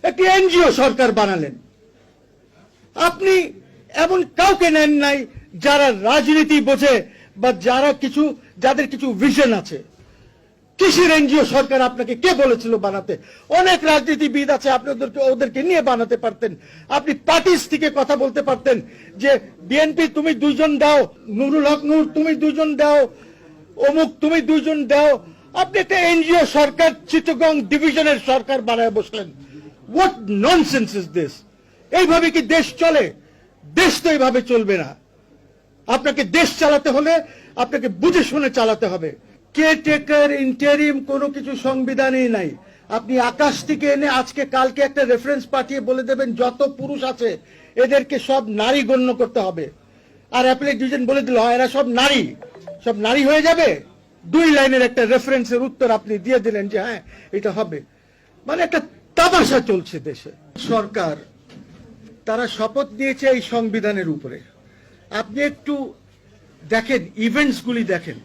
একটি এনজিও সরকার বানালেন। আপনি এমন কাউকে নেন নাই যারা রাজনীতি বোঝে বা যাদের কিছু ভিশন আছে। কিসের এনজিও সরকার আপনাকে কে বলেছিল বানাতে? অনেক রাজনীতিবিদ আছে, আপনি ওদেরকে নিয়ে বানাতে পারতেন। আপনি পার্টিস থেকে কথা বলতে পারতেন যে বিএনপি তুমি দুইজন দাও, নুরুল হক নূর তুমি দুইজন দাও, অমুক তুমি দুইজন দাও। আপনি একটা এনজিও সরকার চিটাগং ডিভিশনের সরকার বানায় বসলেন। What nonsense is this? এইভাবে কি দেশ চলে? দেশ তো এইভাবে চলবে না। আপনাকে দেশ চালাতে হলে আপনাকে বুঝে শুনে চালাতে হবে। কেয়ারটেকার ইন্টারিম কোনো কিছু সংবিধানেই নাই। আপনি আকাশ থেকে এনে আজকে কালকে একটা রেফারেন্স পাঠিয়ে বলে দেবেন যত পুরুষ আছে এদেরকে সব নারী গণ্য করতে হবে, আর অ্যাপিলেট ডিভিশন বলে দিল এরা সব নারী হয়ে যাবে। 2 লাইনের একটা রেফারেন্সের উত্তর আপনি দিয়ে দিলেন যে হ্যাঁ এটা হবে। মানে একটা তামাশা চলছে দেশে। সরকার তারা শপথ নিয়েছে এই সংবিধানের উপরে। আপনি একটু দেখেন, ইভেন্টসগুলি দেখেন।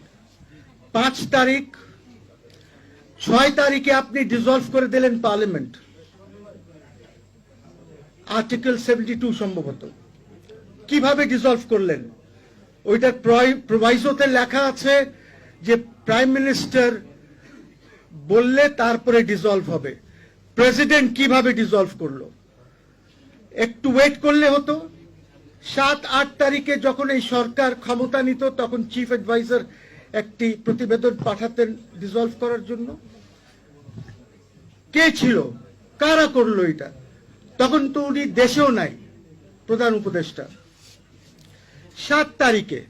5 তারিখ 6 তারিখে আপনি ডিসলভ করে দিলেন পার্লামেন্ট, আর্টিকেল 72 সম্ভবত। কিভাবে ডিসলভ করলেন? ওইটার প্রভাইসোতে লেখা আছে যে প্রাইম মিনিস্টার বললে তারপরে ডিসলভ হবে। প্রেসিডেন্ট কিভাবে ডিসলভ করলো? একটু ওয়েট করলে হতো। 7-8 তারিখে যখন এই সরকার ক্ষমতা নিত তখন চিফ অ্যাডভাইজার একটি প্রতিবেদন পাঠাতেন ডিসলভ করার জন্য। কে ছিল? কারা করলো এটা? তখন তো উনি দেশেও নাই, প্রধান উপদেষ্টা। 7 তারিখে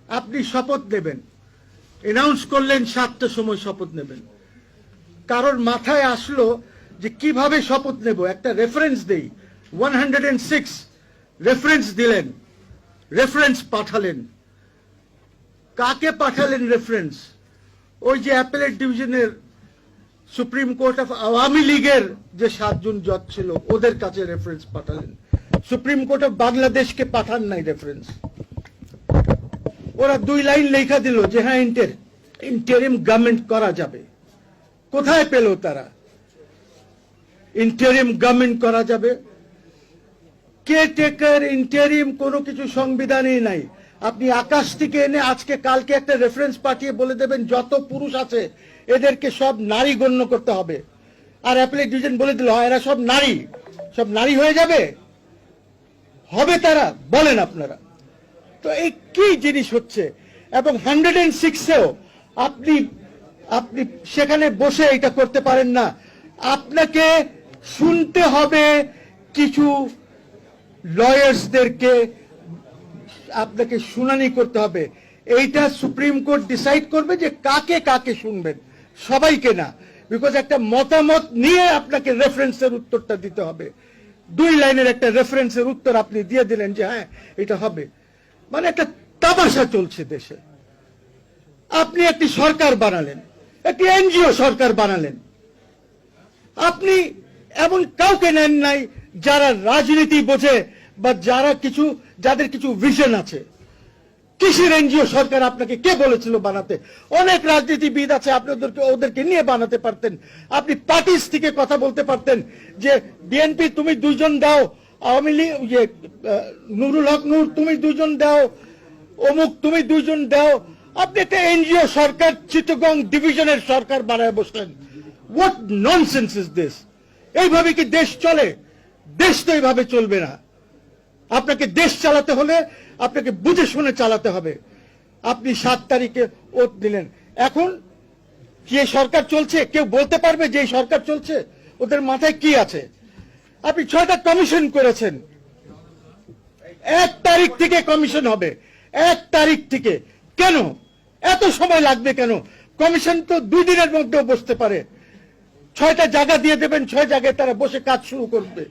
আপনি শপথ নেবেন, অ্যানাউন্স করলেন 7টার সময় শপথ নেবেন। কারোর মাথায় আসলো যে কিভাবে শপথ নেব? একটা রেফারেন্স দেই। 106 রেফারেন্স দিলেন, রেফারেন্স পাঠালেন। কাকে পাঠালেন রেফারেন্স? ওই যে অ্যাপিলেট ডিভিশনের সুপ্রিম কোর্ট অফ আওয়ামী লীগের যে 7 জন জজ ছিল ওদের কাছে রেফারেন্স পাঠালেন। সুপ্রিম কোর্ট অফ বাংলাদেশকে পাঠান নাই রেফারেন্স। ওরা 2 লাইন লেখা দিল যে হ্যাঁ ইন্টারিম গভর্নমেন্ট করা যাবে। কোথায় পেল তারা? ইন্টারিম গভর্নমেন্ট করা যাবে। কেয়ারটেকার ইন্টারিম কোনো কিছু সংবিধানেই নাই। আপনি আকাশ থেকে এনে আজকে কালকে একটা রেফারেন্স পাঠিয়ে বলে দেবেন যত পুরুষ আছে এদেরকে সব নারী গণ্য করতে হবে, আর অ্যাপিলেট ডিভিশন বলে দিল এরা সব নারী হয়ে যাবে। তারা বলেন আপনারা তো এই কি জিনিস হচ্ছে? এবং 106-এও আপনি সেখানে বসে এটা করতে পারেন না। আপনাকে শুনতে হবে কিছু লয়ার্সদেরকে, আপনাকে শুনানি করতে হবে। এইটা সুপ্রিম কোর্ট ডিসাইড করবে যে কাকে শুনবেন, সবাইকে না। বিকজ একটা মতামত নিয়ে আপনাকে রেফারেন্সের উত্তরটা দিতে হবে। 2 লাইনের একটা রেফারেন্সের উত্তর আপনি দিয়ে দিলেন যে হ্যাঁ এটা হবে। মানে একটা তামাশা চলছে দেশে। আপনি একটি সরকার বানালেন, একটি এনজিও সরকার বানালেন। আপনি এমন কাউকে নেন নাই যারা রাজনীতি বোঝে বা যাদের কিছু ভিশন আছে। কিসের এনজিও সরকার আপনাকে কে বলেছিল বানাতে? অনেক রাজনীতিবিদ আছে, আপনি ওদেরকে নিয়ে বানাতে পারতেন। আপনি পার্টিস থেকে কথা বলতে পারতেন যে বিএনপি তুমি দুইজন দাও, আওয়ামী লীগ নুরুল হক নূর তুমি দুইজন দাও, অমুক তুমি দুইজন দাও। আপনি একটা এনজিও সরকার চিটাগং ডিভিশনের সরকার বানায় বসলেন। What nonsense is this? এইভাবে কি দেশ চলে? দেশ তো এইভাবে চলবে না। আপনাকে দেশ চালাতে হলে আপনাকে বুঝে শুনে চালাতে হবে। আপনি 7 তারিখে ওট দিলেন। এখন যে সরকার চলছে কেউ বলতে পারবে যে সরকার চলছে? ওদের মাথায় কি আছে? আপনি 6টা কমিশন করেছেন। 1 তারিখ থেকে কমিশন হবে, 1 তারিখ থেকে। কেন এত সময় লাগবে? কেন? কমিশন তো 2 দিনের মধ্যেও বসতে পারে। 6টা জায়গা দিয়ে দেবেন, 6 জায়গায় তারা বসে কাজ শুরু করবে।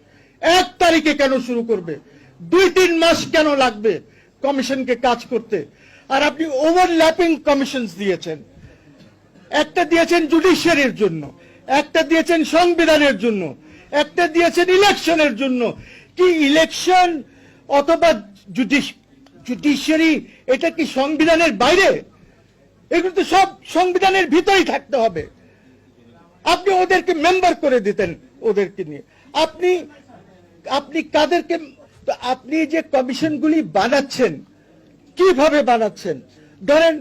1 তারিখে কেন শুরু করবে? 2-3 মাস কেন লাগবে কমিশনকে কাজ করতে? আর আপনি ওভারল্যাপিং কমিশনস দিয়েছেন। একটা দিয়েছেন জুডিশিয়ারির জন্য, একটা দিয়েছেন সংবিধানের জন্য, একটা দিয়েছেন ইলেকশনের জন্য। কি ইলেকশন অথবা জুডিশিয়ারি এটা কি সংবিধানের বাইরে? এগুলো তো সব সংবিধানের ভিতরেই থাকতে হবে। আপনি ওদেরকে মেম্বার করে দিতেন ওদেরকে নিয়ে। আপনি আপনি কাদেরকে, তো আপনি যে কমিশনগুলি বানাচ্ছেন কিভাবে বানাচ্ছেন? ধরেন